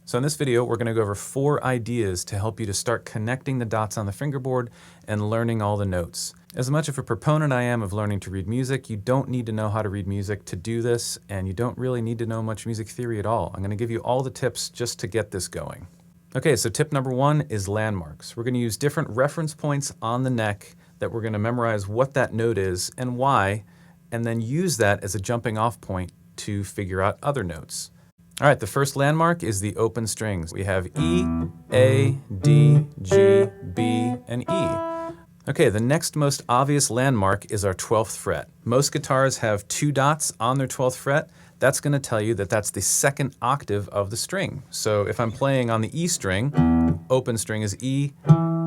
So in this video, we're going to go over 4 ideas to help you to start connecting the dots on the fingerboard and learning all the notes. As much of a proponent I am of learning to read music, you don't need to know how to read music to do this, and you don't really need to know much music theory at all. I'm going to give you all the tips just to get this going. Okay, so tip number 1 is landmarks. We're going to use different reference points on the neck that we're going to memorize what that note is and why, and then use that as a jumping off point to figure out other notes. All right, the first landmark is the open strings. We have E, A, D, G, B, and E. Okay, the next most obvious landmark is our 12th fret. Most guitars have 2 dots on their 12th fret. That's going to tell you that that's the second octave of the string. So if I'm playing on the E string, open string is E,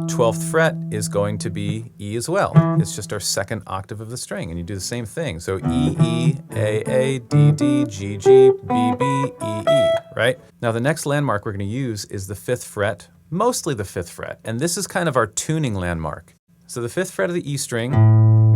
12th fret is going to be E as well. It's just our second octave of the string, and you do the same thing. So E, E, A, D, D, G, G, B, B, E, E, right? Now the next landmark we're going to use is the 5th fret, mostly the 5th fret, and this is kind of our tuning landmark. So the 5th fret of the E string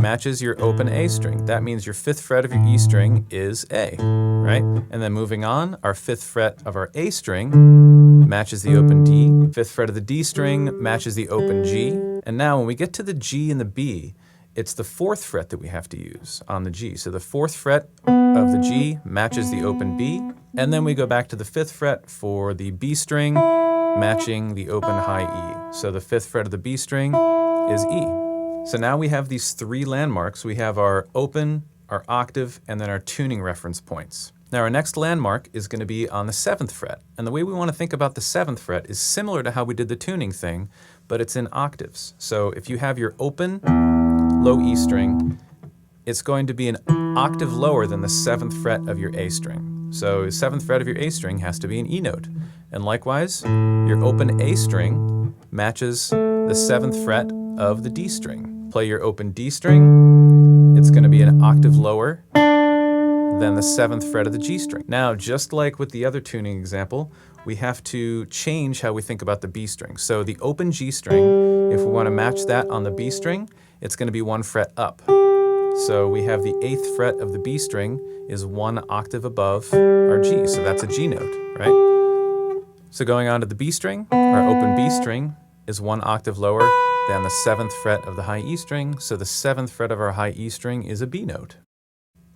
matches your open A string. That means your 5th fret of your E string is A, right? And then moving on, our 5th fret of our A string matches the open D. 5th fret of the D string matches the open G. And now when we get to the G and the B, it's the 4th fret that we have to use on the G. So the 4th fret of the G matches the open B. And then we go back to the 5th fret for the B string matching the open high E. So the 5th fret of the B string is E. So now we have these 3 landmarks. We have our open, our octave, and then our tuning reference points. Now our next landmark is going to be on the 7th fret. And the way we want to think about the 7th fret is similar to how we did the tuning thing, but it's in octaves. So if you have your open, low E string, it's going to be an octave lower than the 7th fret of your A string. So the 7th fret of your A string has to be an E note. And likewise, your open A string matches the 7th fret of the D string. Play your open D string, it's going to be an octave lower than the 7th fret of the G string. Now, just like with the other tuning example, we have to change how we think about the B string. So the open G string, if we want to match that on the B string, it's going to be 1 fret up. So we have the 8th fret of the B string is 1 octave above our G, so that's a G note, right? So going on to the B string, our open B string is 1 octave lower than the 7th fret of the high E string, so the 7th fret of our high E string is a B note.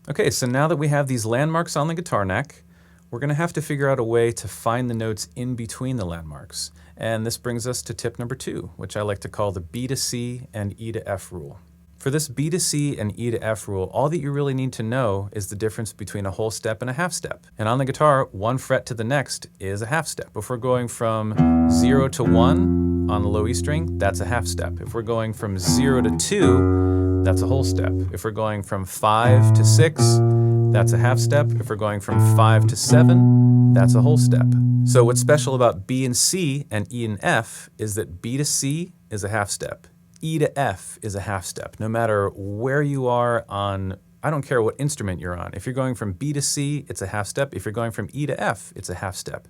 Okay, so now that we have these landmarks on the guitar neck, we're going to have to figure out a way to find the notes in between the landmarks. And this brings us to tip number 2, which I like to call the B to C and E to F rule. For this B to C and E to F rule, all that you really need to know is the difference between a whole step and a half step. And on the guitar, 1 fret to the next is a half step. If we're going from 0 to 1 on the low E string, that's a half step. If we're going from 0 to 2, that's a whole step. If we're going from 5 to 6, that's a half step. If we're going from 5 to 7, that's a whole step. So what's special about B and C and E and F is that B to C is a half step. E to F is a half step, no matter where you are on, I don't care what instrument you're on. If you're going from B to C, it's a half step. If you're going from E to F, it's a half step.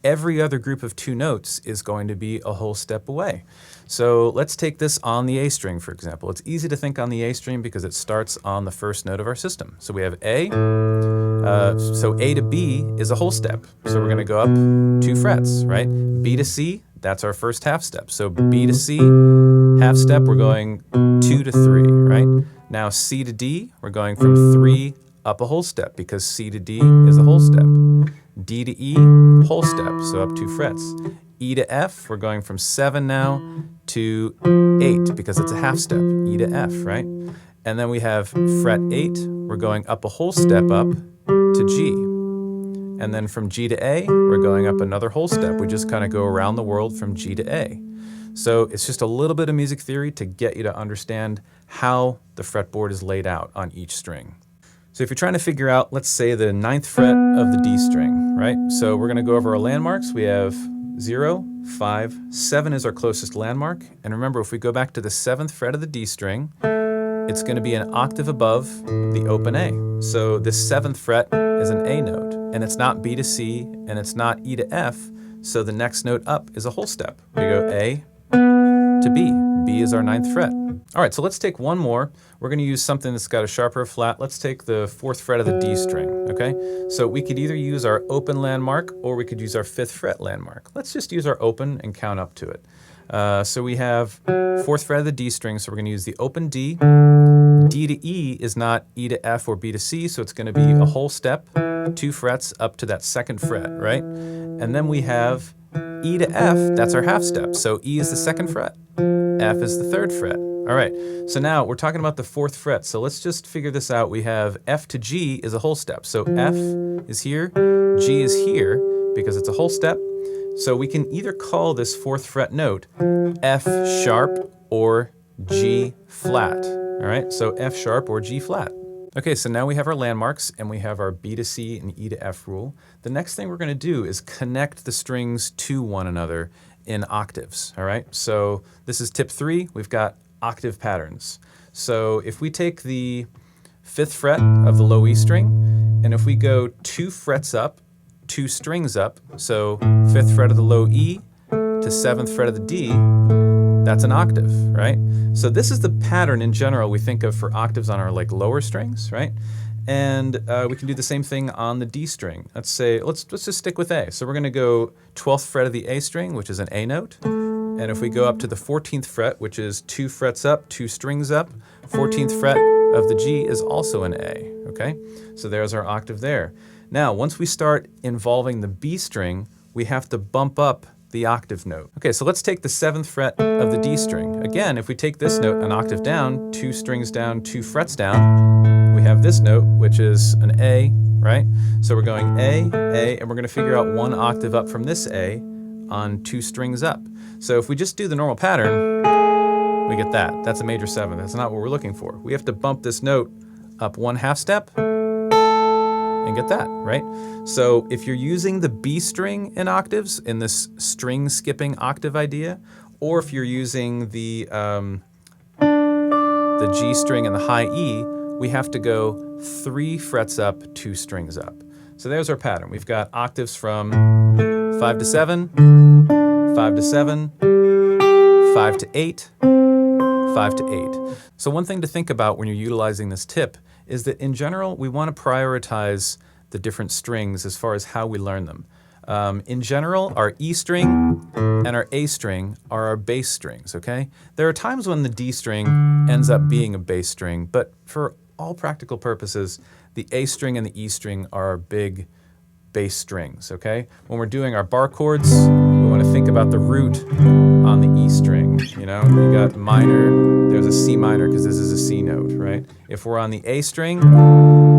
Every other group of 2 notes is going to be a whole step away. So let's take this on the A string, for example. It's easy to think on the A string because it starts on the first note of our system. So we have A, so A to B is a whole step. So we're gonna go up 2 frets, right? B to C, that's our first half step. So B to C, half step, we're going 2 to 3, right? Now C to D, we're going from 3 up a whole step because C to D is a whole step. D to E, whole step, so up 2 frets. E to F, we're going from 7 now to 8 because it's a half step, E to F, right? And then we have fret 8, we're going up a whole step up to G. And then from G to A, we're going up another whole step. We just kind of go around the world from G to A. So it's just a little bit of music theory to get you to understand how the fretboard is laid out on each string. So if you're trying to figure out, let's say the 9th fret of the D string, right? So we're going to go over our landmarks. We have 0, 5, 7 is our closest landmark. And remember, if we go back to the 7th fret of the D string, it's going to be an octave above the open A. So this 7th fret is an A note, and it's not B to C, and it's not E to F, so the next note up is a whole step. We go A to B. B is our 9th fret. All right, so let's take one more. We're going to use something that's got a sharper flat. Let's take the 4th fret of the D string, okay? So we could either use our open landmark or we could use our 5th fret landmark. Let's just use our open and count up to it. So we have 4th fret of the D string, so we're going to use the open D. D to E is not E to F or B to C, so it's going to be a whole step, 2 frets up to that 2nd fret, right? And then we have E to F, that's our half step. So E is the 2nd fret, F is the 3rd fret. All right, so now we're talking about the 4th fret. So let's just figure this out. We have F to G is a whole step. So F is here, G is here because it's a whole step. So we can either call this 4th fret note F sharp or G flat. All right, so F sharp or G flat. Okay, so now we have our landmarks and we have our B to C and E to F rule. The next thing we're going to do is connect the strings to one another in octaves. All right, so this is tip 3. We've got octave patterns. So if we take the 5th fret of the low E string, and if we go 2 frets up, 2 strings up, so 5th fret of the low E to 7th fret of the D, that's an octave, right? So this is the pattern in general we think of for octaves on our lower strings, right? And we can do the same thing on the D string. Let's just stick with A. So we're going to go 12th fret of the A string, which is an A note. And if we go up to the 14th fret, which is 2 frets up, 2 strings up, 14th fret of the G is also an A, okay? So there's our octave there. Now, once we start involving the B string, we have to bump up the octave note. Okay, so let's take the 7th fret of the D string. Again, if we take this note an octave down, 2 strings down, 2 frets down, we have this note, which is an A, right? So we're going A, and we're going to figure out 1 octave up from this A on 2 strings up. So if we just do the normal pattern, we get that. That's a major 7th. That's not what we're looking for. We have to bump this note up 1 half step and get that, right? So if you're using the B string in octaves, in this string skipping octave idea, or if you're using the G string and the high E, we have to go 3 frets up, 2 strings up. So there's our pattern. We've got octaves from 5 to 7, 5 to 7, 5 to 8, 5 to 8. So one thing to think about when you're utilizing this tip is that in general, we want to prioritize the different strings as far as how we learn them. In general, our E string and our A string are our bass strings, okay? There are times when the D string ends up being a bass string, but for all practical purposes, the A string and the E string are our big bass strings, okay? When we're doing our bar chords, we want to think about the root on the E string, you know? You got minor, there's a C minor because this is a C note, right? If we're on the A string,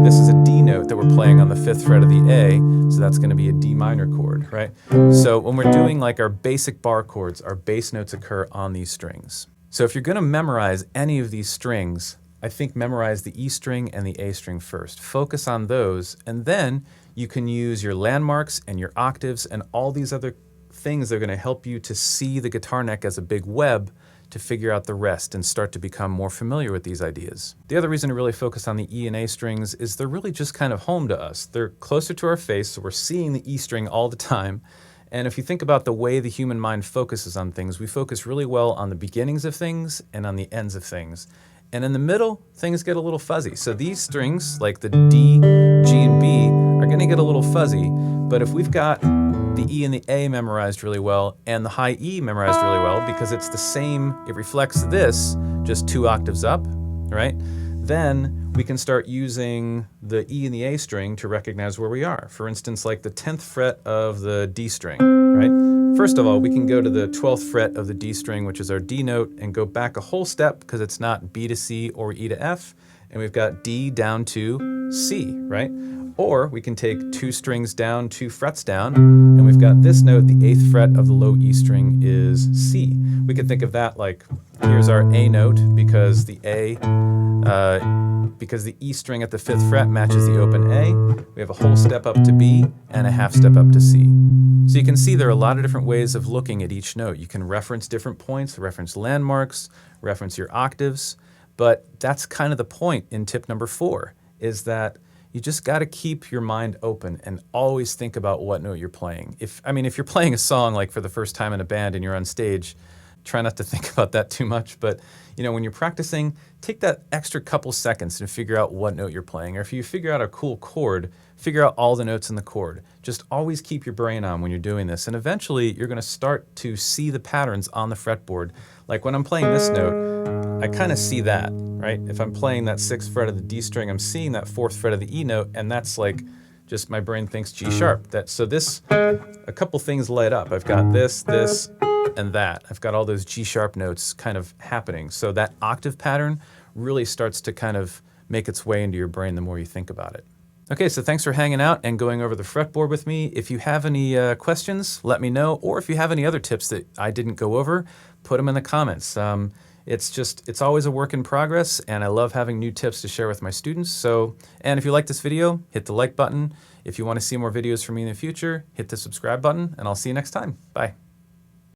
this is a D note that we're playing on the 5th fret of the A, so that's going to be a D minor chord, right? So when we're doing like our basic bar chords, our bass notes occur on these strings. So if you're going to memorize any of these strings, I think memorize the E string and the A string first. Focus on those, and then you can use your landmarks and your octaves and all these other things that are going to help you to see the guitar neck as a big web to figure out the rest and start to become more familiar with these ideas. The other reason to really focus on the E and A strings is they're really just kind of home to us. They're closer to our face, so we're seeing the E string all the time. And if you think about the way the human mind focuses on things, we focus really well on the beginnings of things and on the ends of things. And in the middle, things get a little fuzzy. So these strings, like the D, G, and B, are going to get a little fuzzy. But if we've got the E and the A memorized really well and the high E memorized really well, because it's the same, it reflects this, just 2 octaves up, right? Then we can start using the E and the A string to recognize where we are. For instance, like the 10th fret of the D string, right? First of all, we can go to the 12th fret of the D string, which is our D note, and go back a whole step because it's not B to C or E to F, and we've got D down to C, right? Or we can take 2 strings down, 2 frets down, and we've got this note, the 8th fret of the low E string is C. We could think of that like, here's our A note because the E string at the 5th fret matches the open A. We have a whole step up to B and a half step up to C. So you can see there are a lot of different ways of looking at each note. You can reference different points, reference landmarks, reference your octaves, but that's kind of the point in tip number 4, is that you just got to keep your mind open and always think about what note you're playing. If you're playing a song like for the first time in a band and you're on stage, try not to think about that too much, but when you're practicing, take that extra couple seconds and figure out what note you're playing. Or if you figure out a cool chord, figure out all the notes in the chord. Just always keep your brain on when you're doing this. And eventually you're going to start to see the patterns on the fretboard. Like when I'm playing this note, I kind of see that, right? If I'm playing that 6th fret of the D string, I'm seeing that 4th fret of the E note, and that's like just my brain thinks G sharp. So a couple things light up. I've got this, and that. I've got all those G sharp notes kind of happening. So that octave pattern really starts to kind of make its way into your brain the more you think about it. Okay, so thanks for hanging out and going over the fretboard with me. If you have any questions, let me know. Or if you have any other tips that I didn't go over, put them in the comments. It's always a work in progress, and I love having new tips to share with my students. And if you like this video, hit the like button. If you want to see more videos from me in the future, hit the subscribe button, and I'll see you next time. Bye.